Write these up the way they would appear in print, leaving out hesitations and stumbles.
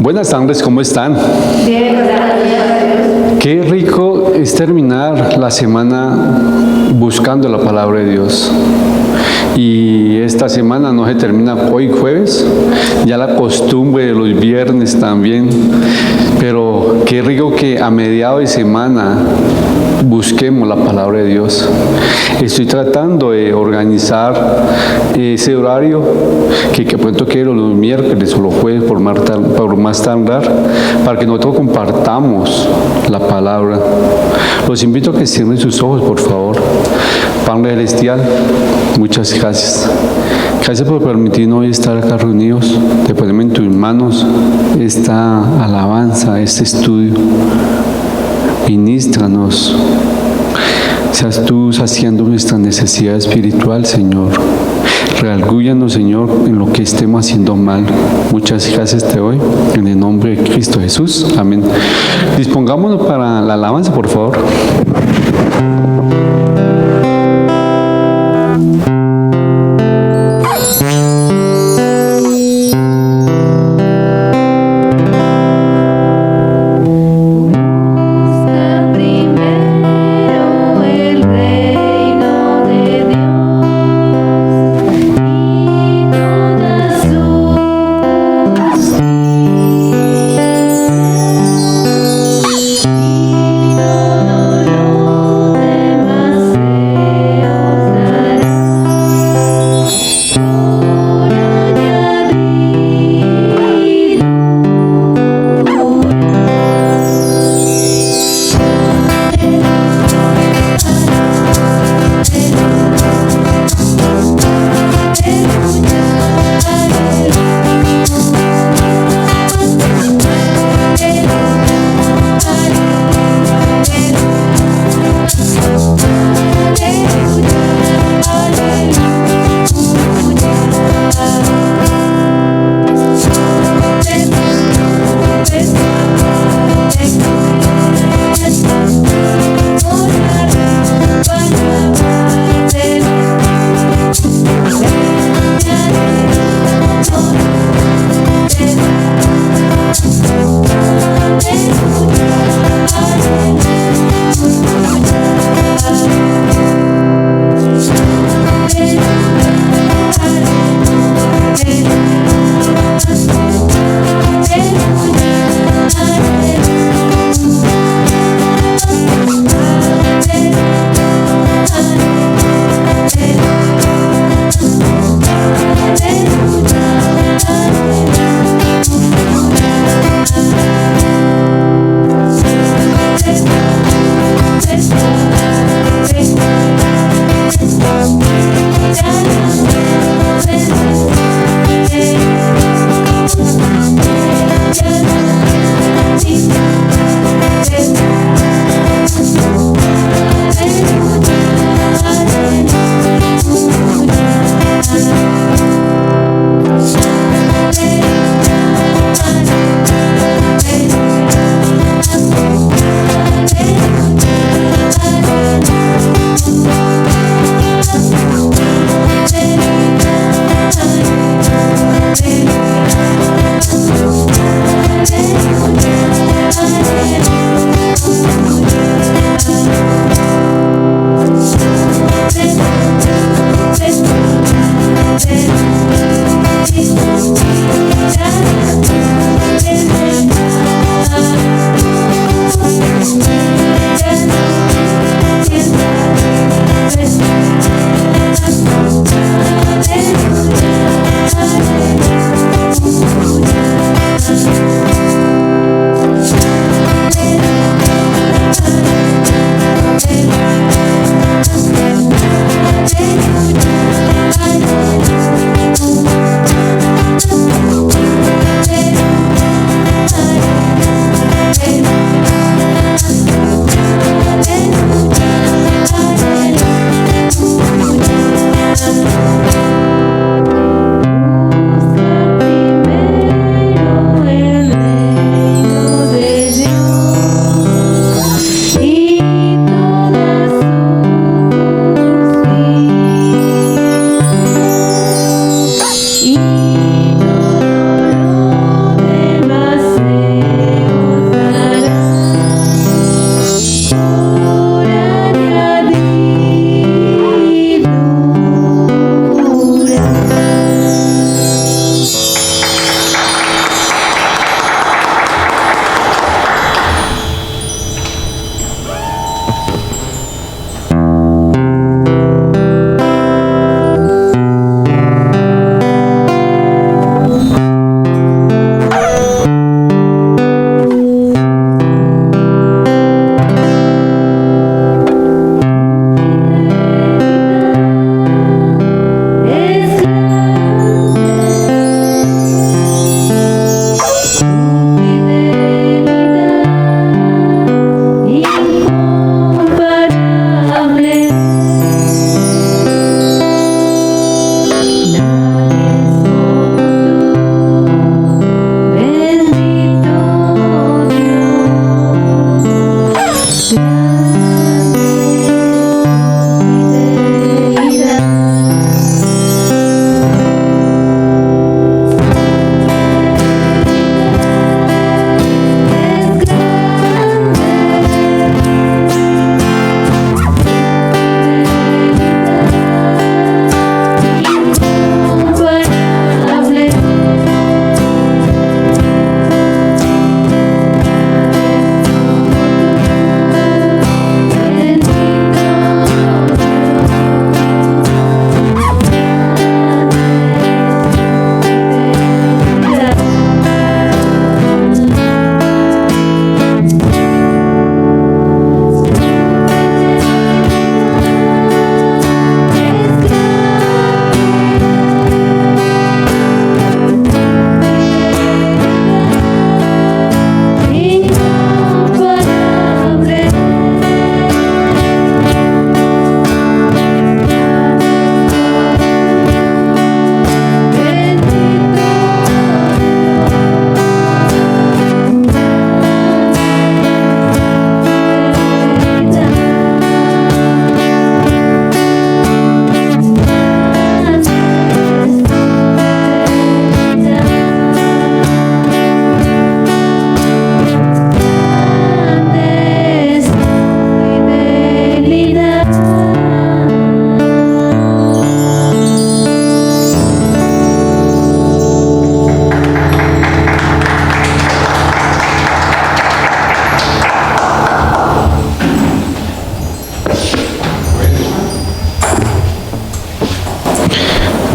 Buenas tardes, ¿cómo están? Bien, gracias. Qué rico es terminar la semana buscando la palabra de Dios. Y esta semana no se termina hoy jueves, ya la costumbre de los viernes también. Pero qué rico que a mediados de semana busquemos la palabra de Dios. Estoy tratando de organizar ese horario que pronto quiero los miércoles o los jueves por más tardar, para que nosotros compartamos la palabra. Los invito a que cierren sus ojos, por favor. Padre Celestial, muchas gracias. Gracias por permitirnos hoy estar acá reunidos. Te ponemos en tus manos esta alabanza, este estudio. Ministranos. Seas tú saciando nuestra necesidad espiritual, Señor. Redargúyanos, Señor, en lo que estemos haciendo mal. Muchas gracias te doy, en el nombre de Cristo Jesús. Amén. Dispongámonos para la alabanza, por favor. Demás.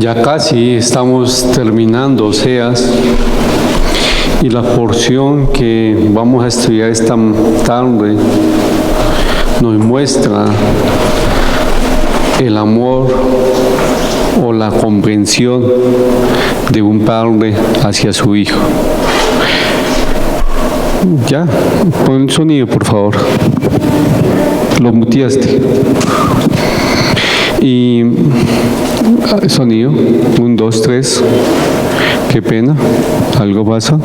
Ya casi estamos terminando Oseas y la porción que vamos a estudiar esta tarde nos muestra el amor o la comprensión de un padre hacia su hijo. Ya, pon el sonido, por favor. Lo muteaste. Y sonido, 1, 2, 3. Qué pena, algo pasa.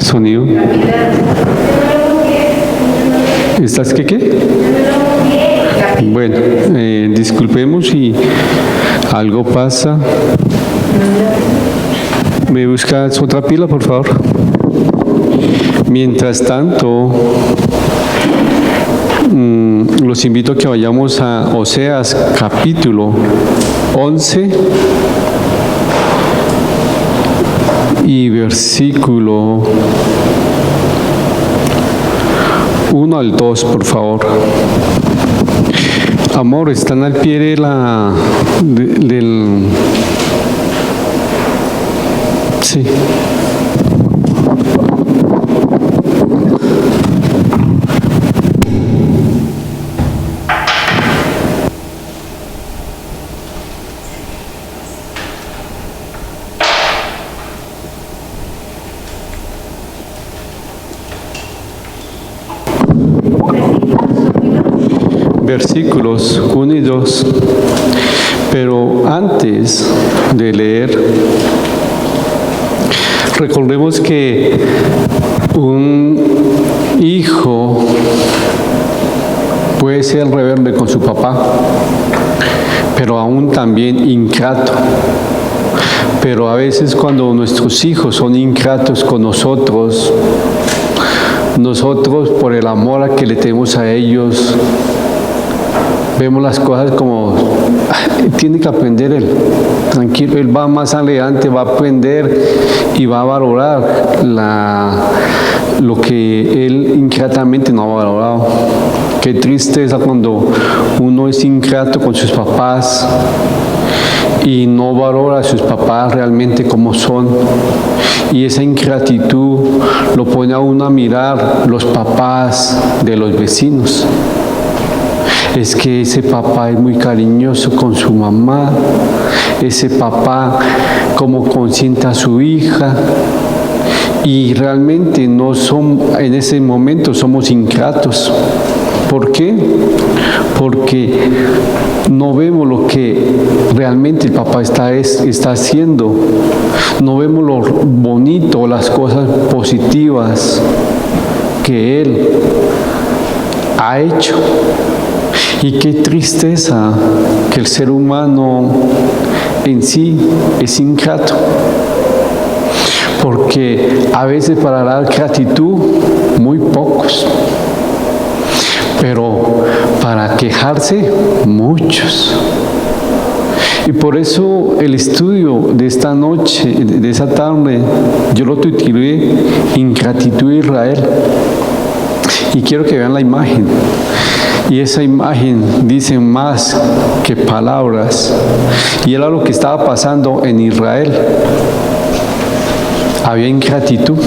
Sonido. ¿Estás qué? Bueno, disculpemos si algo pasa. ¿Me buscas otra pila, por favor? Mientras tanto, los invito a que vayamos a Oseas capítulo 11 y versículo 1 al 2, por favor. Amor, están al pie de del... Sí. Versículos 1 y 2. Pero antes de leer, recordemos que un hijo puede ser rebelde con su papá, pero aún también ingrato. Pero a veces cuando nuestros hijos son ingratos con nosotros por el amor que le tenemos a ellos, vemos las cosas como, tiene que aprender él, tranquilo, él va más adelante, va a aprender y va a valorar lo que él ingratamente no ha valorado. Qué tristeza cuando uno es ingrato con sus papás y no valora a sus papás realmente como son. Y esa ingratitud lo pone a uno a mirar los papás de los vecinos. Es que ese papá es muy cariñoso con su mamá, ese papá como consiente a su hija, y realmente no somos, en ese momento somos ingratos. ¿Por qué? Porque no vemos lo que realmente el papá está haciendo, no vemos lo bonito, las cosas positivas que él ha hecho. Y qué tristeza que el ser humano en sí es ingrato, porque a veces para dar gratitud, muy pocos, pero para quejarse, muchos. Y por eso el estudio de esta noche, de esa tarde, yo lo titulé Ingratitud de Israel. Y quiero que vean la imagen. Y esa imagen dice más que palabras. Y era lo que estaba pasando en Israel. Había ingratitud.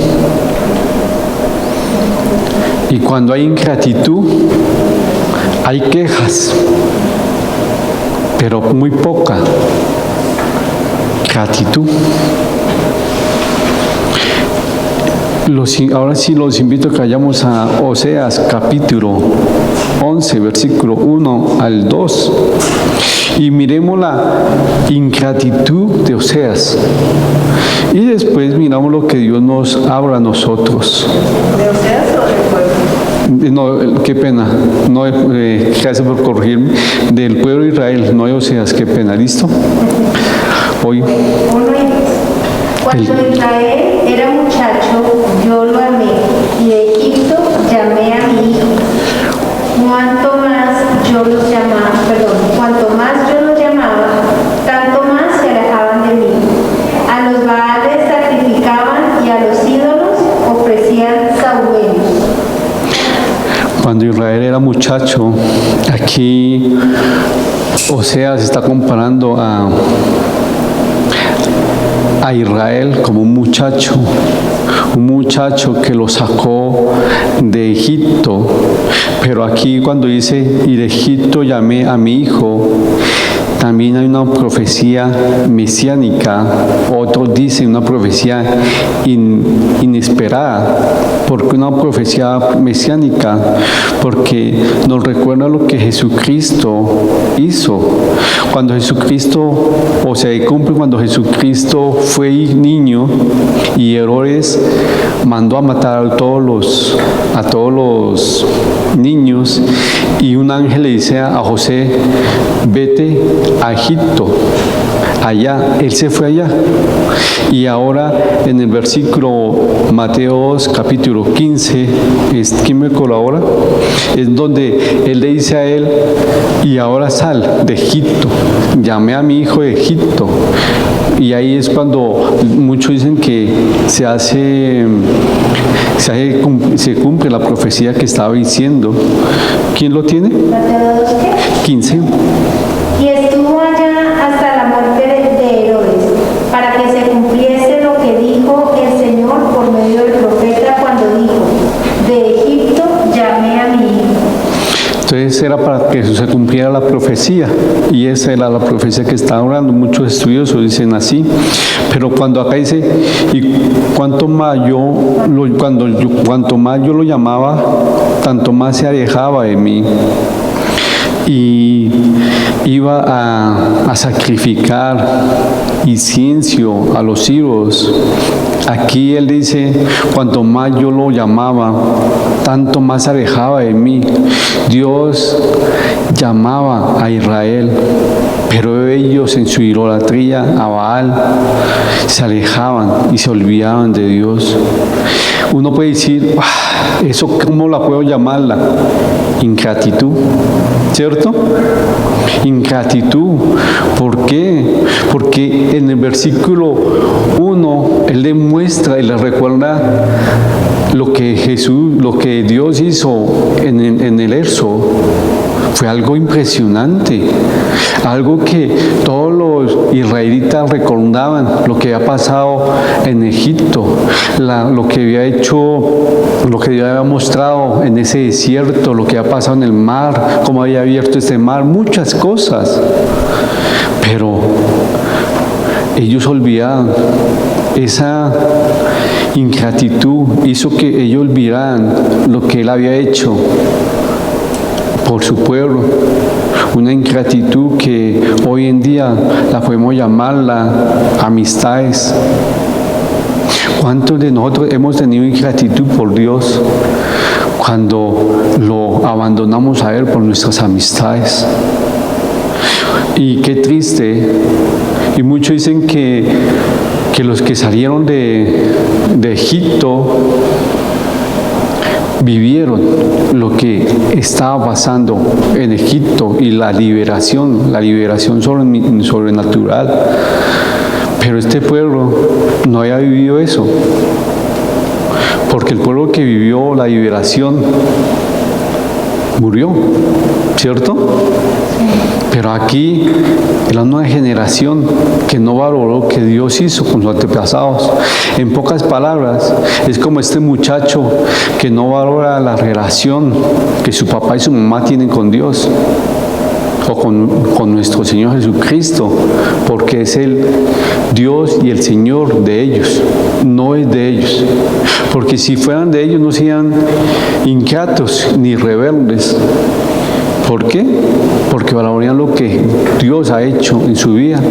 Y cuando hay ingratitud, hay quejas, pero muy poca gratitud. Ahora sí los invito a que vayamos a Oseas capítulo 11, versículo 1 al 2 y miremos la ingratitud de Oseas y después miramos lo que Dios nos habla a nosotros. ¿De Oseas o del pueblo? No, qué pena, no, gracias por corregirme, del pueblo de Israel, no de Oseas, qué pena, ¿listo? Hoy. Cuando Israel era muchacho, yo lo amé, y de Egipto llamé a mi hijo. Cuanto más yo los llamaba, tanto más se alejaban de mí. A los baales sacrificaban y a los ídolos ofrecían sahumeos. Cuando Israel era muchacho, aquí Oseas está comparando a a Israel como un muchacho que lo sacó de Egipto. Pero aquí cuando dice, y de Egipto llamé a mi hijo, también hay una profecía mesiánica, otros dicen una profecía inesperada. ¿Por qué una profecía mesiánica? Porque nos recuerda lo que Jesucristo hizo. Cuando Jesucristo, o se cumple cuando Jesucristo fue niño y Herodes mandó a matar a todos los niños, y un ángel le dice a José, vete a Egipto, allá, él se fue allá. Y ahora en el versículo Mateo 2, capítulo 15, ¿quién me colabora? Es donde él le dice a él, y ahora sal de Egipto, llamé a mi hijo de Egipto. Y ahí es cuando muchos dicen que se cumple la profecía que estaba diciendo. ¿Quién lo tiene? Mateo 2, ¿qué? 15. Y estuvo allá hasta la muerte de Herodes, para que se cumpliese lo que dijo el Señor por medio del profeta cuando dijo, de Egipto llamé a mi hijo. Entonces era para que se cumpliera la profecía, y esa era la profecía que está hablando. Muchos estudiosos dicen así, pero cuando acá dice, y cuanto más yo lo llamaba, tanto más se alejaba de mí. Y iba a sacrificar incienso a los ídolos. Aquí él dice, cuanto más yo lo llamaba, tanto más se alejaba de mí. Dios llamaba a Israel, pero ellos en su idolatría a Baal se alejaban y se olvidaban de Dios. Uno puede decir, ¿eso cómo la puedo llamarla? Ingratitud, ¿cierto? Ingratitud. ¿Por qué? Porque en el versículo 1, él le muestra y le recuerda lo que Dios hizo en el Éxodo. Fue algo impresionante, algo que todos los israelitas recordaban, lo que había pasado en Egipto, lo que había hecho, lo que Dios había mostrado en ese desierto, lo que había pasado en el mar, cómo había abierto este mar, muchas cosas. Pero ellos olvidaban. Esa ingratitud hizo que ellos olvidaran lo que Él había hecho por su pueblo. Una ingratitud que hoy en día la podemos llamarla amistades. ¿Cuántos de nosotros hemos tenido ingratitud por Dios cuando lo abandonamos a Él por nuestras amistades? Y qué triste. Y muchos dicen que los que salieron de Egipto vivieron lo que estaba pasando en Egipto y la liberación sobrenatural. Pero este pueblo no había vivido eso, porque el pueblo que vivió la liberación murió, ¿cierto? Pero aquí la nueva generación que no valoró lo que Dios hizo con sus antepasados. En pocas palabras, es como este muchacho que no valora la relación que su papá y su mamá tienen con Dios o con nuestro Señor Jesucristo, porque es el Dios y el Señor de ellos, no es de ellos. Porque si fueran de ellos no serían ingratos ni rebeldes. ¿Por qué? Porque valorarían lo que Dios ha hecho en su vida.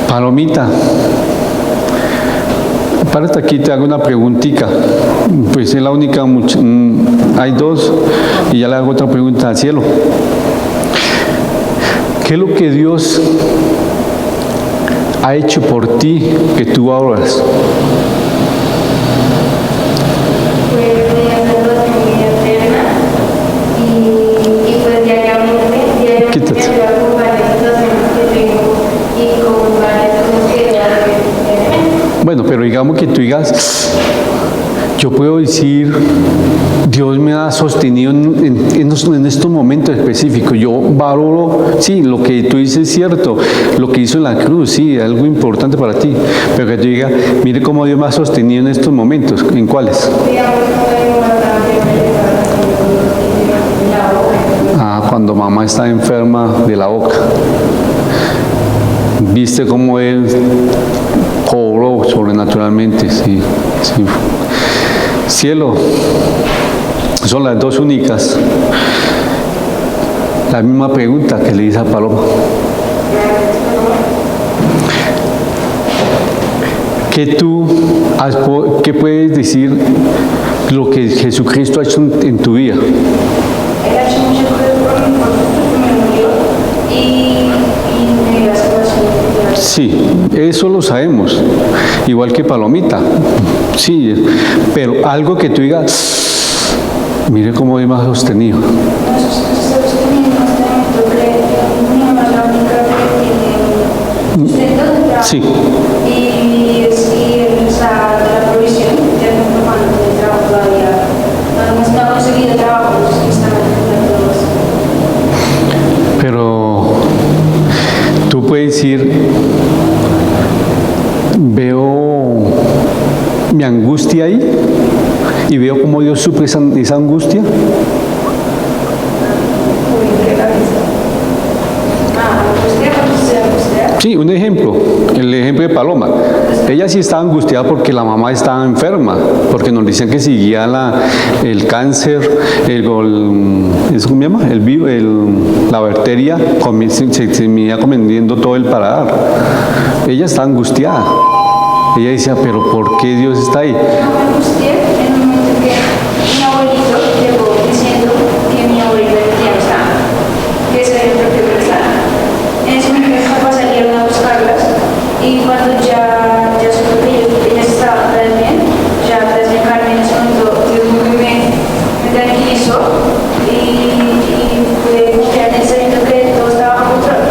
Palomita, párate aquí, te hago una preguntita. Pues es la única, hay dos, y ya le hago otra pregunta al cielo. ¿Qué es lo que Dios ha hecho por ti que tú valoras? Bueno, pero digamos que tú digas, yo puedo decir, Dios me ha sostenido en estos momentos específicos. Yo valoro, sí, lo que tú dices es cierto, lo que hizo en la cruz, sí, algo importante para ti, pero que tú digas, mire cómo Dios me ha sostenido en estos momentos. ¿En cuáles? Cuando mamá está enferma de la boca. ¿Viste cómo Él cobró sobrenaturalmente? Sí, sí. Cielo, son las dos únicas. La misma pregunta que le hice a Paloma. ¿Qué puedes decir lo que Jesucristo ha hecho en tu vida? Él ha hecho muchas cosas por mí, porque me murió y me dio la salvación. Sí, eso lo sabemos, igual que Palomita, sí, pero algo que tú digas, mire cómo Dios me ha sostenido. Sí. Y la provisión, ya no cuando el trabajo todavía no ha conseguido trabajo, están haciendo. Pero tú puedes decir, veo mi angustia ahí y veo cómo Dios suple esa angustia. Sí, un ejemplo, el ejemplo de Paloma. Ella sí estaba angustiada porque la mamá estaba enferma, porque nos dicen que seguía el cáncer, ¿eso cómo se llama? La bacteria se venía comiendo todo el paladar. Ella está angustiada. Ella decía, pero ¿por qué Dios está ahí? Me angustié en un momento que mi abuelito llegó diciendo que mi abuelito ya no estaba, que ese era el propio persona. En ese momento mis papás salieron a buscarlas y cuando ya supe que ellas estaban atrás de mí, ya atrás de Carmen, en ese momento Dios me tranquilizó y pude confiar en ese momento que todo estaba bajo control.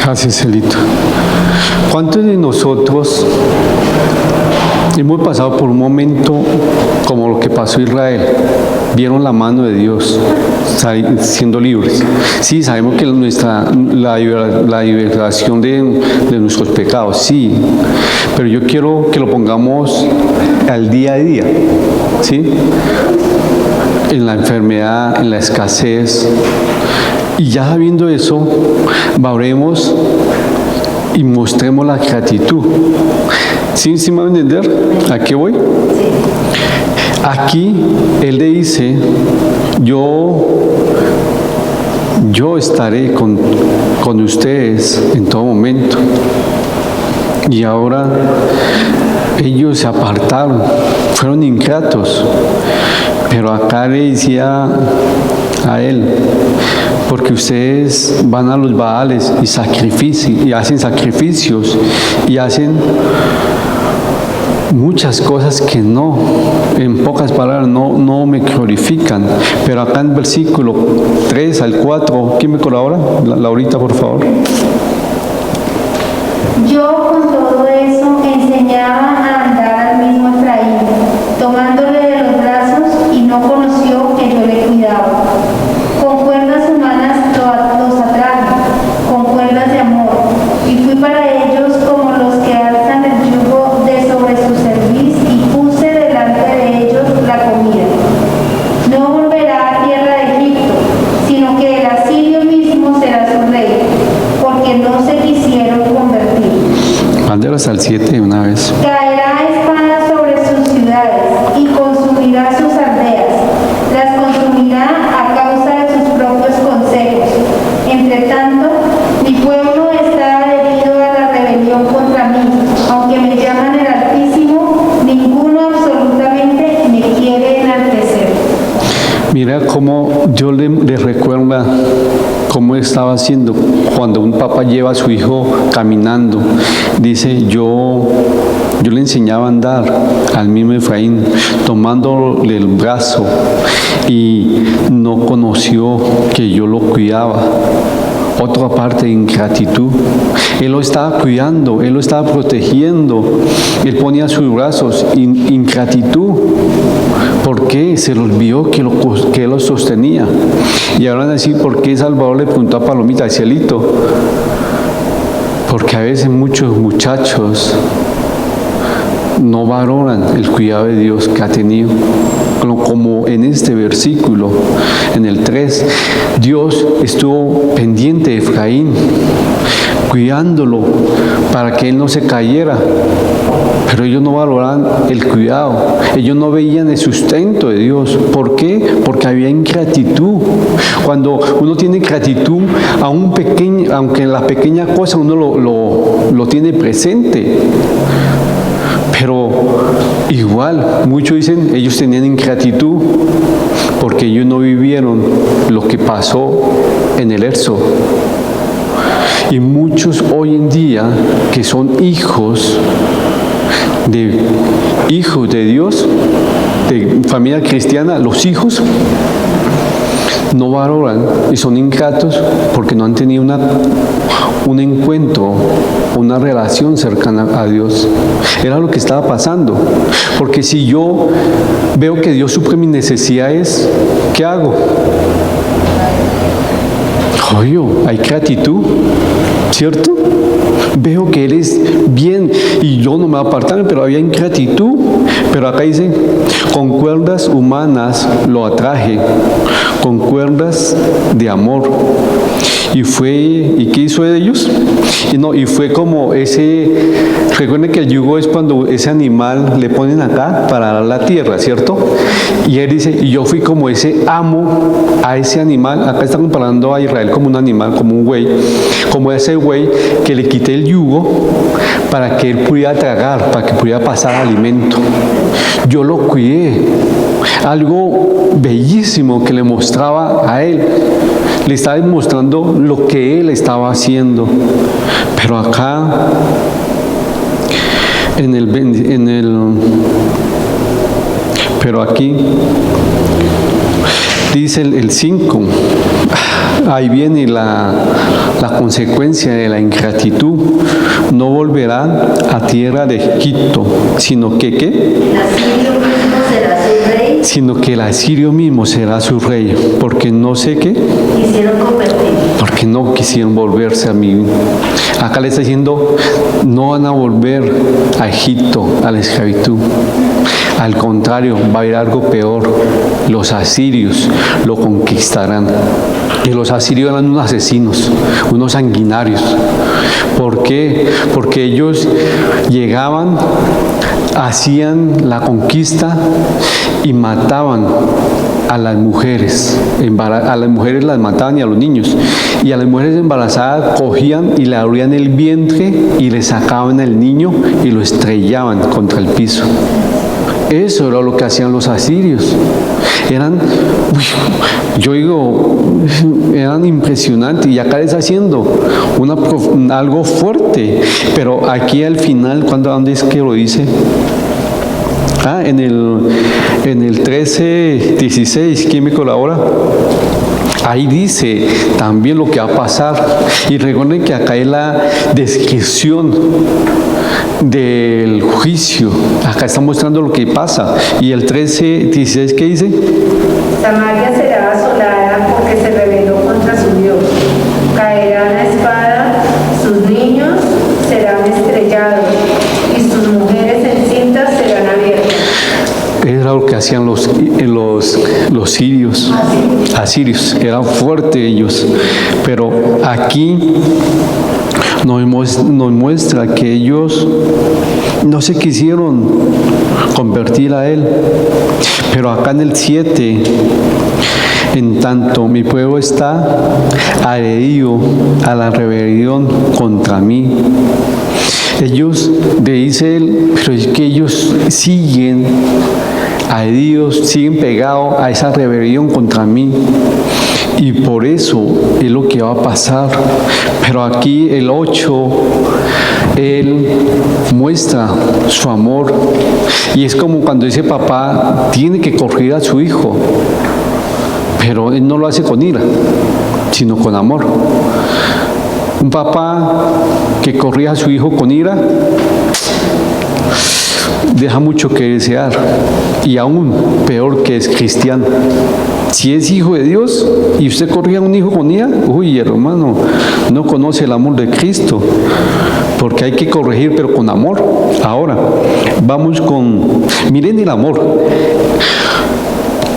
Gracias, Celito. ¿Cuántos de nosotros hemos pasado por un momento como lo que pasó Israel? Vieron la mano de Dios siendo libres. Sí, sabemos que la liberación de nuestros pecados, sí, pero yo quiero que lo pongamos al día a día, ¿sí? En la enfermedad, en la escasez. Y ya sabiendo eso, valoremos y mostremos la gratitud. ¿Sí me van a entender? ¿A qué voy? Aquí Él le dice, yo estaré con ustedes en todo momento. Y ahora ellos se apartaron, fueron ingratos. Pero acá le decía a Él, porque ustedes van a los Baales y hacen sacrificios y hacen muchas cosas que no, en pocas palabras, no me glorifican. Pero acá en versículo 3 al 4, ¿quién me colabora? Laurita, por favor. Yo con todo eso enseñaba a andar al mismo Efraín, tomándole de los brazos y no conoció que yo le cuidaba. Con cuerdas humanas los atraje, con cuerdas de amor, y fui para ellos como los que alzan el yugo de sobre su cerviz y puse delante de ellos la comida. No volverá a tierra de Egipto, sino que el asirio mismo será su rey, porque no se quisieron convertir. Mándelos al 7 de una vez. Caerá espada sobre sus ciudades y consumirá sus aldeas, las consumirá a causa de sus propios consejos. Entre tanto, mi pueblo está adherido a la rebelión contra mí, aunque me llaman el Altísimo, ninguno absolutamente me quiere enaltecer. Mira cómo Dios le recuerda cómo estaba haciendo cuando un papá lleva a su hijo caminando. Dice, yo le enseñaba a andar al mismo Efraín, tomándole el brazo, y no conoció que yo lo cuidaba. otra parte de ingratitud. Él lo estaba cuidando, Él lo estaba protegiendo, Él ponía sus brazos, ingratitud. ¿Por qué? Se le olvidó que Él lo sostenía. Y ahora van a decir, ¿por qué Salvador le preguntó a Palomita, al cielito? Porque a veces muchos muchachos no valoran el cuidado de Dios que ha tenido. Como en este versículo, en el 3, Dios estuvo pendiente de Efraín, cuidándolo para que él no se cayera. Pero ellos no valoraban el cuidado, ellos no veían el sustento de Dios. ¿Por qué? Porque había ingratitud. Cuando uno tiene gratitud, aunque en la pequeña cosa uno lo tiene presente. Pero igual, muchos dicen, ellos tenían ingratitud porque ellos no vivieron lo que pasó en el Éxodo. Y muchos hoy en día que son hijos de Dios, de familia cristiana, los hijos no valoran y son ingratos porque no han tenido un encuentro, una relación cercana a Dios. Era lo que estaba pasando. Porque si yo veo que Dios suple mis necesidades, ¿qué hago? Oye, hay gratitud, ¿cierto? Veo que Él es bien y yo no me voy a apartar, pero había ingratitud. Pero acá dice, con cuerdas humanas lo atraje, con cuerdas de amor. ¿Y qué hizo de ellos? Y fue como recuerden que el yugo es cuando ese animal le ponen acá para dar la tierra, ¿cierto? Y él dice, y yo fui como ese amo a ese animal. Acá está comparando a Israel como un animal, como un buey, como ese buey que le quité el yugo para que él pudiera tragar, para que pudiera pasar alimento. Yo lo cuidé, algo bellísimo que le mostraba a él. Le estaba demostrando lo que él estaba haciendo. Pero acá, pero aquí, dice el 5, ahí viene la consecuencia de la ingratitud. No volverán a tierra de Egipto, sino que ¿qué? Sino que el asirio mismo será su rey, porque no sé qué. Porque no quisieron volverse a mí. Acá le está diciendo, no van a volver a Egipto, a la esclavitud. Al contrario, va a haber algo peor. Los asirios lo conquistarán. Y los asirios eran unos asesinos, unos sanguinarios. ¿Por qué? Porque ellos llegaban, hacían la conquista y mataban a las mujeres. A las mujeres las mataban y a los niños. Y a las mujeres embarazadas cogían y le abrían el vientre y le sacaban al niño y lo estrellaban contra el piso. Eso era lo que hacían los asirios. Eran impresionantes. Y acá les está haciendo algo fuerte. Pero aquí al final, ¿dónde es que lo dice? En el 13:16, ¿quién me colabora? Ahí dice también lo que va a pasar. Y recuerden que acá es la descripción del juicio. Acá está mostrando lo que pasa. Y el 13:16, ¿qué dice? Samaria será asolada porque se rebeló contra su Dios. Caerán a espada, sus niños serán estrellados y sus mujeres encintas serán abiertas. Era lo que hacían los asirios. Eran fuertes ellos. Pero aquí nos muestra que ellos no se quisieron convertir a Él. Pero acá en el 7, en tanto mi pueblo está adherido a la rebelión contra mí. Ellos, dice Él, pero es que ellos siguen adheridos, siguen pegados a esa rebelión contra mí. Y por eso es lo que va a pasar. Pero aquí el 8, Él muestra su amor. Y es como cuando dice papá, tiene que corregir a su hijo. Pero Él no lo hace con ira, sino con amor. Un papá que corrija a su hijo con ira deja mucho que desear, y aún peor que es cristiano. Si es hijo de Dios y usted corrige a un hijo con ira, uy, hermano, no conoce el amor de Cristo, porque hay que corregir pero con amor. Ahora, vamos con, miren el amor.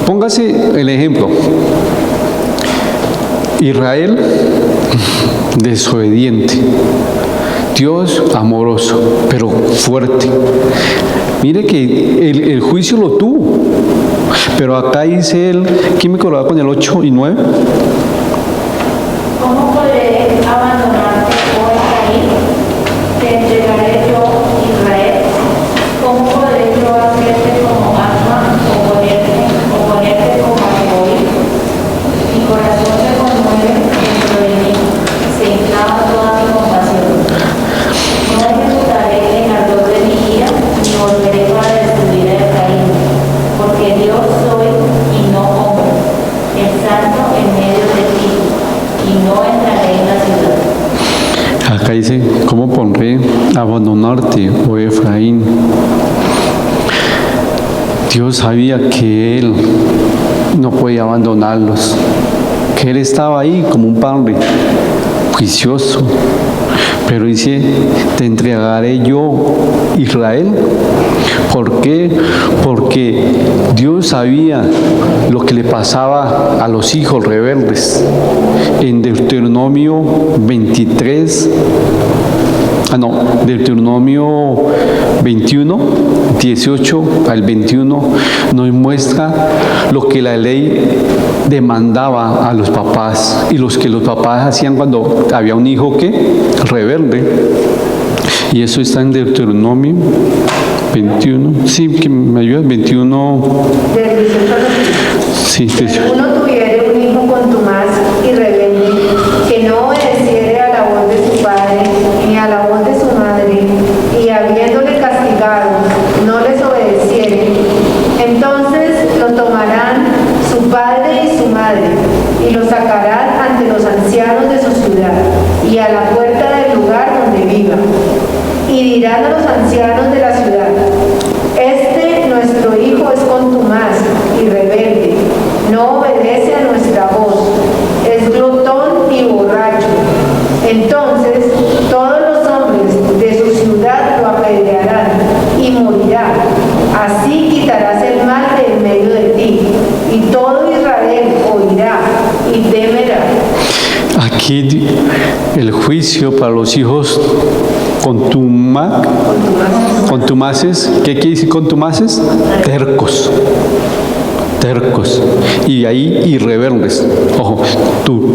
Póngase el ejemplo. Israel, desobediente. Dios amoroso, pero fuerte. Mire que el juicio lo tuvo. Pero acá dice él, ¿quién me colaba con el 8 y 9? ¿Cómo podré abandonarte, oh Efraín? Te entregaré yo, Israel. ¿Cómo podré yo hacerte como alma o ponerte como Jehová? Mi corazón se conmueve dentro de mí, se inflama toda mi compasión. No ejecutaré el ardor de mi ira, ni volveré para destruir a Efraín, porque Dios soy y no hombre, el santo en medio de ti, y no entraré en la ciudad. Acá dice, ¿cómo pondré abandonarte, oh Efraín? Dios sabía que Él no podía abandonarlos, que Él estaba ahí como un padre juicioso. Pero dice, te entregaré yo, Israel. ¿Por qué? Porque Dios sabía lo que le pasaba a los hijos rebeldes. En Deuteronomio 23, Deuteronomio 21, 18 al 21, nos muestra lo que la ley demandaba a los papás y los que los papás hacían cuando había un hijo que rebelde. Y eso está en Deuteronomio 21. Sí, que me ayudas, 21. Del 18 al 21. Sí, Si alguno tuviere un hijo contumaz y rebelde, que no obedeciere a la voz de su padre ni a la voz de su madre, y habiéndole castigado, no les obedeciere, entonces lo tomarán su padre y su madre, y lo sacarán ante los ancianos de su ciudad, y a la puerta del lugar donde viva. Y dirán a los ancianos de la ciudad: este nuestro hijo es contumaz y rebelde, no obedece a nuestra voz, es glotón y borracho. Entonces todos los hombres de su ciudad lo apedrearán y morirá. Así quitarás el mal de en medio de ti, y todo Israel oirá y temerá. Aquí el juicio para los hijos contumaces. ¿Qué quiere decir contumaces? Tercos. Y ahí irrebeldes. Ojo,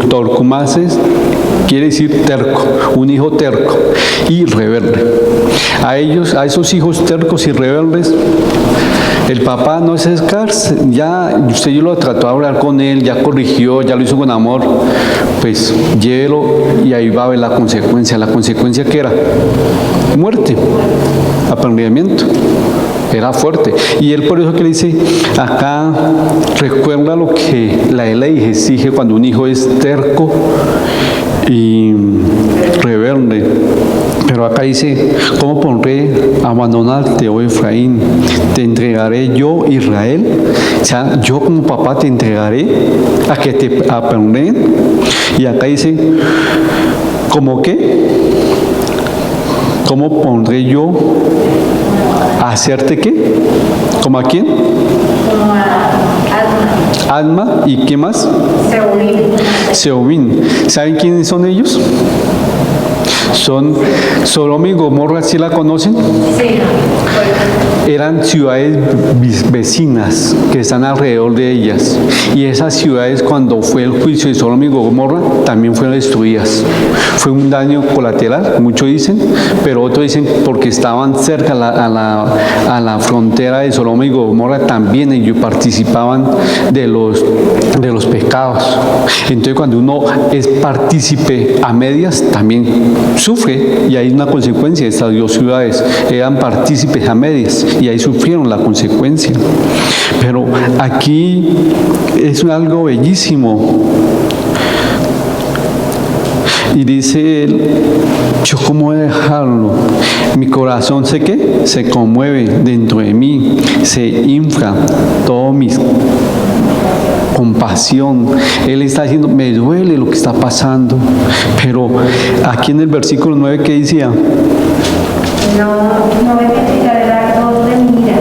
torcumaces quiere decir terco, un hijo terco y rebelde. A esos hijos tercos y rebeldes, el papá no se escarce, ya usted lo trató de hablar con él, ya corrigió, ya lo hizo con amor, pues llévelo y ahí va a ver la consecuencia. La consecuencia que era muerte, apedreamiento. Era fuerte. Y él por eso que le dice, acá recuerda lo que la ley exige cuando un hijo es terco y rebelde. Pero acá dice, ¿cómo pondré abandonarte, oh Efraín? Te entregaré yo, Israel. O sea, yo como papá te entregaré a que te aprendan. Y acá dice, ¿cómo qué? ¿Cómo pondré yo a hacerte qué? ¿Cómo a quién? Como a Alma. ¿Y qué más? Seomín. ¿Saben quiénes son ellos? Son Sodoma y Gomorra, ¿sí la conocen? Sí. Eran ciudades vecinas que están alrededor de ellas. Y esas ciudades, cuando fue el juicio de Sodoma y Gomorra, también fueron destruidas. Fue un daño colateral, muchos dicen, pero otros dicen porque estaban cerca a la frontera de Sodoma y Gomorra, también ellos participaban de los pecados. Entonces, cuando uno es partícipe a medias, también sufre, y hay una consecuencia. Estas dos ciudades eran partícipes a medias y ahí sufrieron la consecuencia. Pero aquí es algo bellísimo. Y dice él, yo cómo voy a dejarlo. Mi corazón se conmueve dentro de mí, se infla todo mi compasión. Él está diciendo, me duele lo que está pasando. Pero aquí en el versículo 9, ¿qué decía? No me mitigará el ardor de mi ira.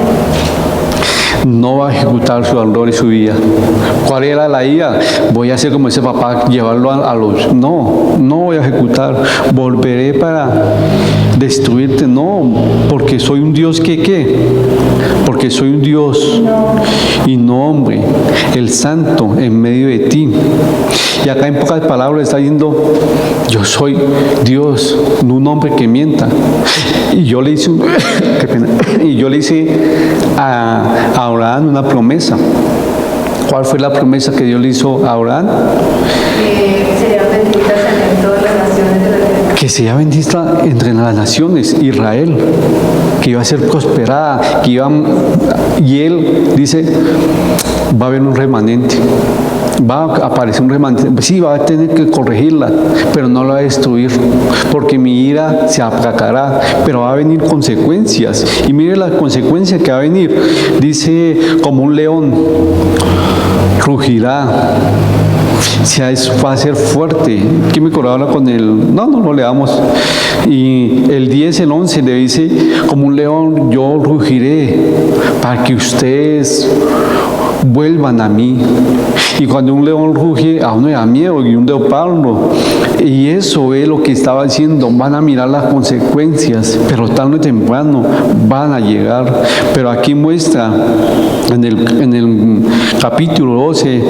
No va a ejecutar su ardor y su ira. ¿Cuál era la ira? Voy a hacer como ese papá, llevarlo a los... No voy a ejecutar. Volveré para destruirte. No, porque soy un Dios que ¿qué? Porque soy un Dios y no hombre, el santo en medio de ti. Y acá en pocas palabras está diciendo, yo soy Dios, no un hombre que mienta. Y yo le hice, qué pena, y yo le hice a Abraham una promesa. ¿Cuál fue la promesa que Dios le hizo a Abraham? Serían benditas en todas las naciones de la tierra. Que sea bendita entre las naciones, Israel, que iba a ser prosperada, que iba, y él dice, va a haber un remanente. Va a aparecer un remanente, sí, va a tener que corregirla, pero no la va a destruir, porque mi ira se aplacará, pero va a venir consecuencias. Y mire la consecuencia que va a venir. Dice, como un león, rugirá, va a ser fuerte. ¿Quién me acordaba con el? No lo leamos. Y el 10, el 11 le dice, como un león yo rugiré para que ustedes vuelvan a mí. Y cuando un león ruge, a uno le da miedo, y un leopardo. Y eso es lo que estaba diciendo, van a mirar las consecuencias, pero tarde o temprano van a llegar. Pero aquí muestra, en el capítulo 12,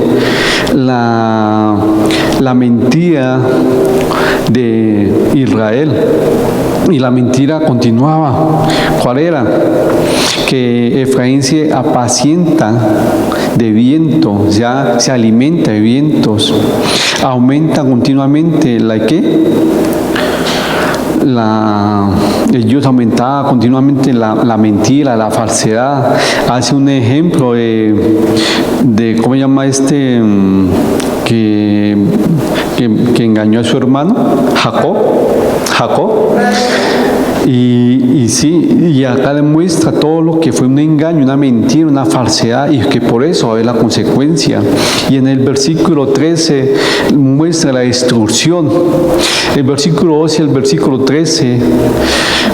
la mentira de Israel. Y la mentira continuaba. ¿Cuál era? Que Efraín se apacienta de viento, ya se alimenta de vientos, aumenta continuamente ellos aumentaban continuamente la mentira, la falsedad. Hace un ejemplo de ¿cómo se llama que engañó a su hermano? Jacob. Y sí, y acá demuestra todo lo que fue un engaño, una mentira, una falsedad, y que por eso va a haber la consecuencia. Y en el versículo 13 muestra la destrucción. El versículo 12 y el versículo 13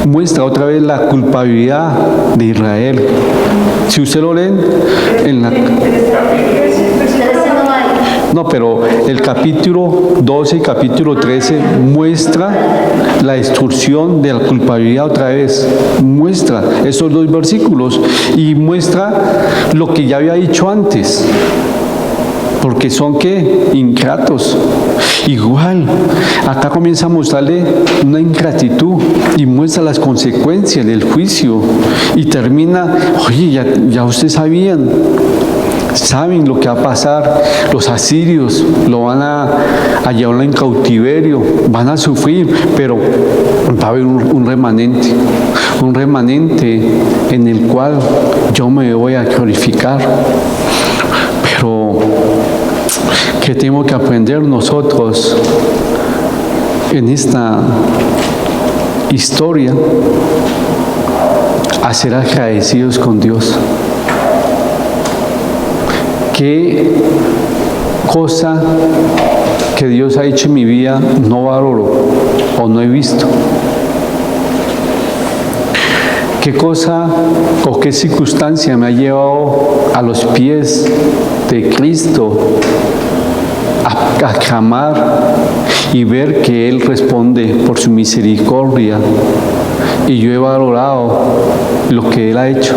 muestra otra vez la culpabilidad de Israel. Si usted lo lee en la... No, pero el capítulo 12 y capítulo 13 muestra la destrucción de la culpabilidad otra vez. Muestra esos dos versículos y muestra lo que ya había dicho antes. Porque son ¿qué? Ingratos. Igual, acá comienza a mostrarle una ingratitud y muestra las consecuencias del juicio. Y termina, oye, ya ustedes sabían. Saben lo que va a pasar, los asirios lo van a llevar en cautiverio, van a sufrir, pero va a haber un remanente en el cual yo me voy a glorificar. Pero, ¿qué tenemos que aprender nosotros en esta historia? A ser agradecidos con Dios. ¿Qué cosa que Dios ha hecho en mi vida no valoro o no he visto? ¿Qué cosa o qué circunstancia me ha llevado a los pies de Cristo a clamar y ver que Él responde por su misericordia y yo he valorado lo que Él ha hecho?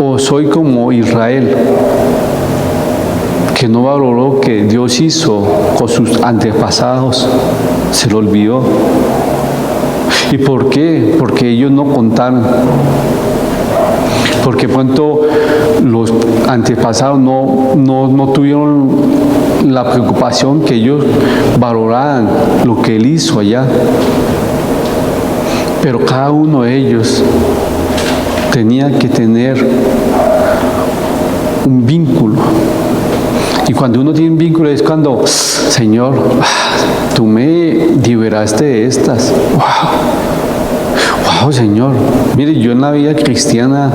¿O soy como Israel, que no valoró que Dios hizo con sus antepasados? Se lo olvidó. ¿Y por qué? Porque ellos no contaron. Porque pronto los antepasados no tuvieron la preocupación que ellos valoraran lo que Él hizo allá. Pero cada uno de ellos tenía que tener un vínculo. Y cuando uno tiene un vínculo es cuando, Señor, tú me liberaste de estas. ¡Wow! ¡Wow, Señor! Mire, yo en la vida cristiana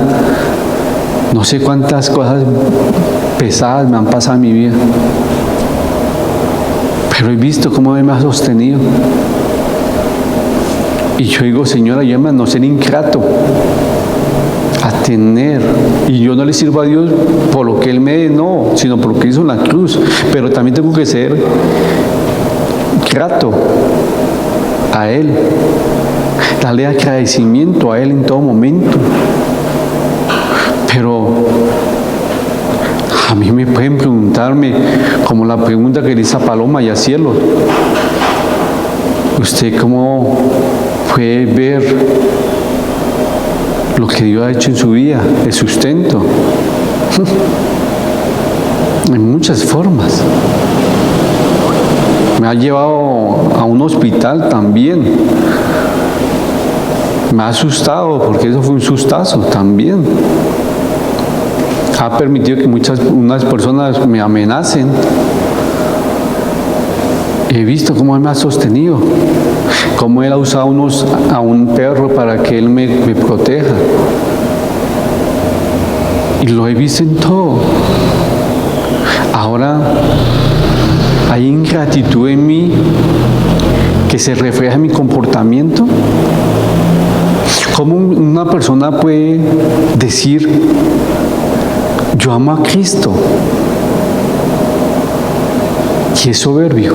no sé cuántas cosas pesadas me han pasado en mi vida, pero he visto cómo Él me ha sostenido. Y yo digo, Señor, ayúdame a no ser ingrato, a tener, y yo no le sirvo a Dios por lo que Él me no, sino por lo que hizo en la cruz, pero también tengo que ser grato a Él, darle agradecimiento a Él en todo momento. Pero a mí me pueden preguntarme, como la pregunta que le hizo a Paloma y a Cielo, ¿usted cómo puede ver lo que Dios ha hecho en su vida, el sustento? En muchas formas. Me ha llevado a un hospital también. Me ha asustado, porque eso fue un sustazo también. Ha permitido que unas personas me amenacen. He visto cómo Él me ha sostenido, cómo Él ha usado a un perro para que Él me proteja. Y lo he visto en todo. Ahora hay ingratitud en mí que se refleja en mi comportamiento. ¿Cómo una persona puede decir, yo amo a Cristo, y es soberbio?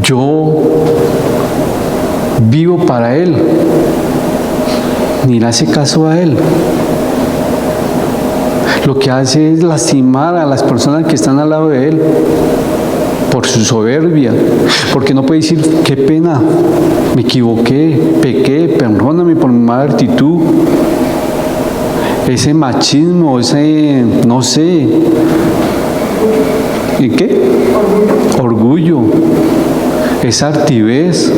Yo vivo para Él, ni le hace caso a Él. Lo que hace es lastimar a las personas que están al lado de Él por su soberbia, porque no puede decir, qué pena, me equivoqué, pequé, perdóname por mi mala actitud. Ese machismo, ese, no sé, ¿y qué? Orgullo, esa altivez,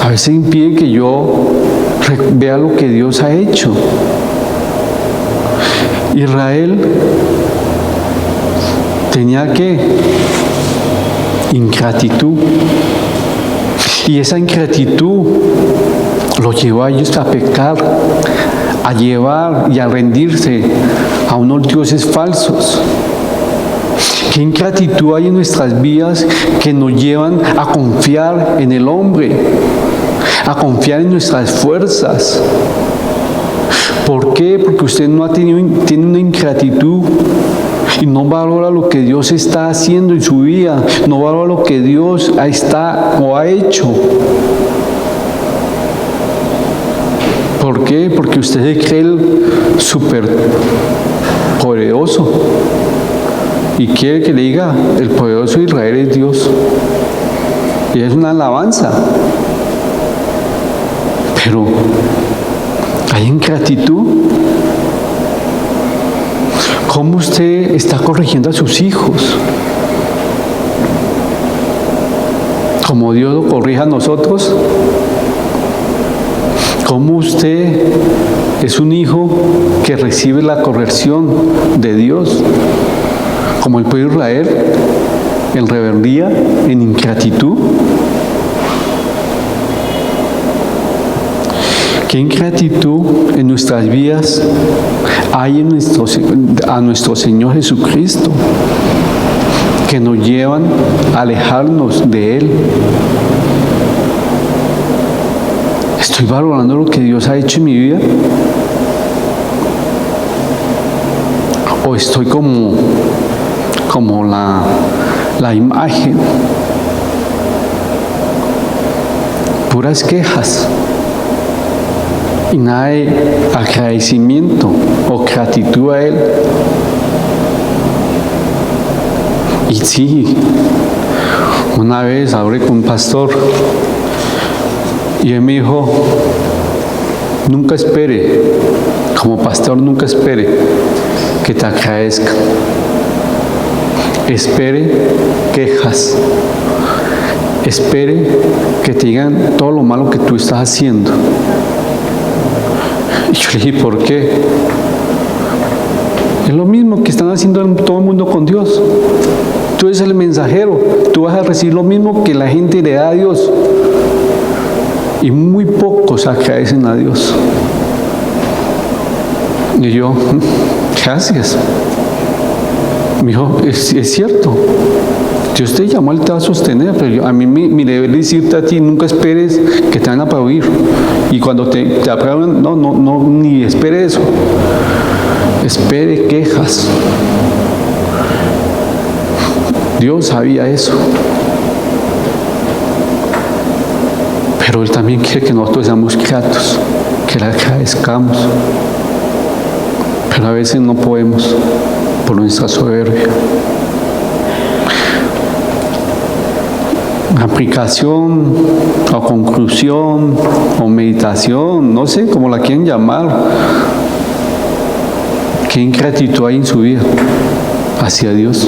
a veces impide que yo vea lo que Dios ha hecho. Israel tenía que ingratitud, y esa ingratitud los llevó a ellos a pecar, a llevar y a rendirse a unos dioses falsos. ¿Qué ingratitud hay en nuestras vidas que nos llevan a confiar en el hombre, a confiar en nuestras fuerzas? ¿Por qué? Porque usted tiene una ingratitud y no valora lo que Dios está haciendo en su vida, no valora lo que Dios ha hecho. ¿Por qué? Porque usted se cree el súper poderoso y quiere que le diga, el poderoso de Israel es Dios. Y es una alabanza. Pero hay ingratitud. ¿Cómo usted está corrigiendo a sus hijos? ¿Como Dios lo corrige a nosotros? ¿Cómo usted es un hijo que recibe la corrección de Dios? Como el pueblo de Israel, en rebeldía, en ingratitud. ¿Qué ingratitud en nuestras vidas hay a nuestro Señor Jesucristo, que nos llevan a alejarnos de Él? ¿Estoy valorando lo que Dios ha hecho en mi vida? ¿O estoy como la imagen? Puras quejas y nada de agradecimiento o gratitud a Él. Y sí, una vez hablé con un pastor y él me dijo, nunca espere, como pastor nunca espere que te agradezcan. Espere quejas. Espere que te digan todo lo malo que tú estás haciendo. Y yo le dije, ¿por qué? Es lo mismo que están haciendo todo el mundo con Dios. Tú eres el mensajero, tú vas a recibir lo mismo que la gente le da a Dios. Y muy pocos agradecen a Dios. Y yo, gracias. Me dijo, es cierto. Dios te llamó, Él te va a sostener, pero a mí mi deber es decirte a ti, nunca esperes que te van a aplaudir. Y cuando te aplauden, no, ni espere eso. Espere quejas. Dios sabía eso. Pero Él también quiere que nosotros seamos gratos, que le agradezcamos. Pero a veces no podemos por nuestra soberbia. Aplicación o conclusión o meditación, no sé cómo la quieren llamar. ¿Qué ingratitud hay en su vida hacia Dios?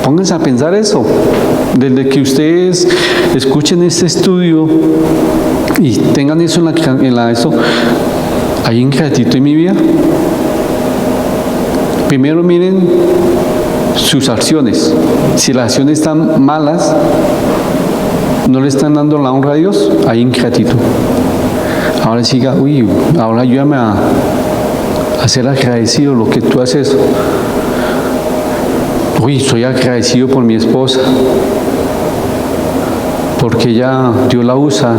Pónganse a pensar eso. Desde que ustedes escuchen este estudio y tengan eso ¿hay ingratitud en mi vida? Primero miren sus acciones. Si las acciones están malas, no le están dando la honra a Dios, hay ingratitud. Ahora siga, ahora ayúdame a ser agradecido lo que tú haces. Soy agradecido por mi esposa, porque ella, Dios la usa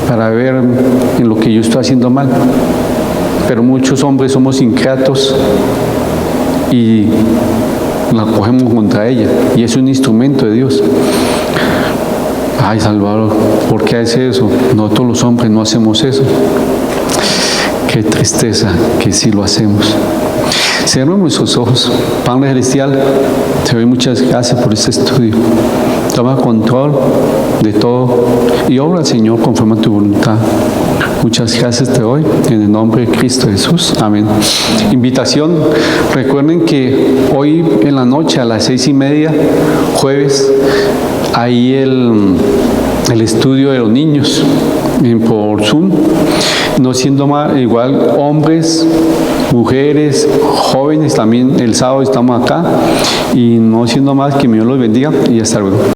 para ver en lo que yo estoy haciendo mal. Pero muchos hombres somos ingratos y la cogemos contra ella, y es un instrumento de Dios. Ay, Salvador, ¿por qué hace eso? Nosotros los hombres no hacemos eso. Qué tristeza que sí lo hacemos. Cerremos nuestros ojos. Padre Celestial, te doy muchas gracias por este estudio. Toma control de todo y obra, Señor, conforme a tu voluntad. Muchas gracias te doy en el nombre de Cristo Jesús. Amén. Invitación. Recuerden que hoy en la noche a las 6:30, jueves, hay el estudio de los niños por Zoom. No siendo más, igual hombres, mujeres, jóvenes también. El sábado estamos acá. Y no siendo más, que Dios los bendiga y hasta luego.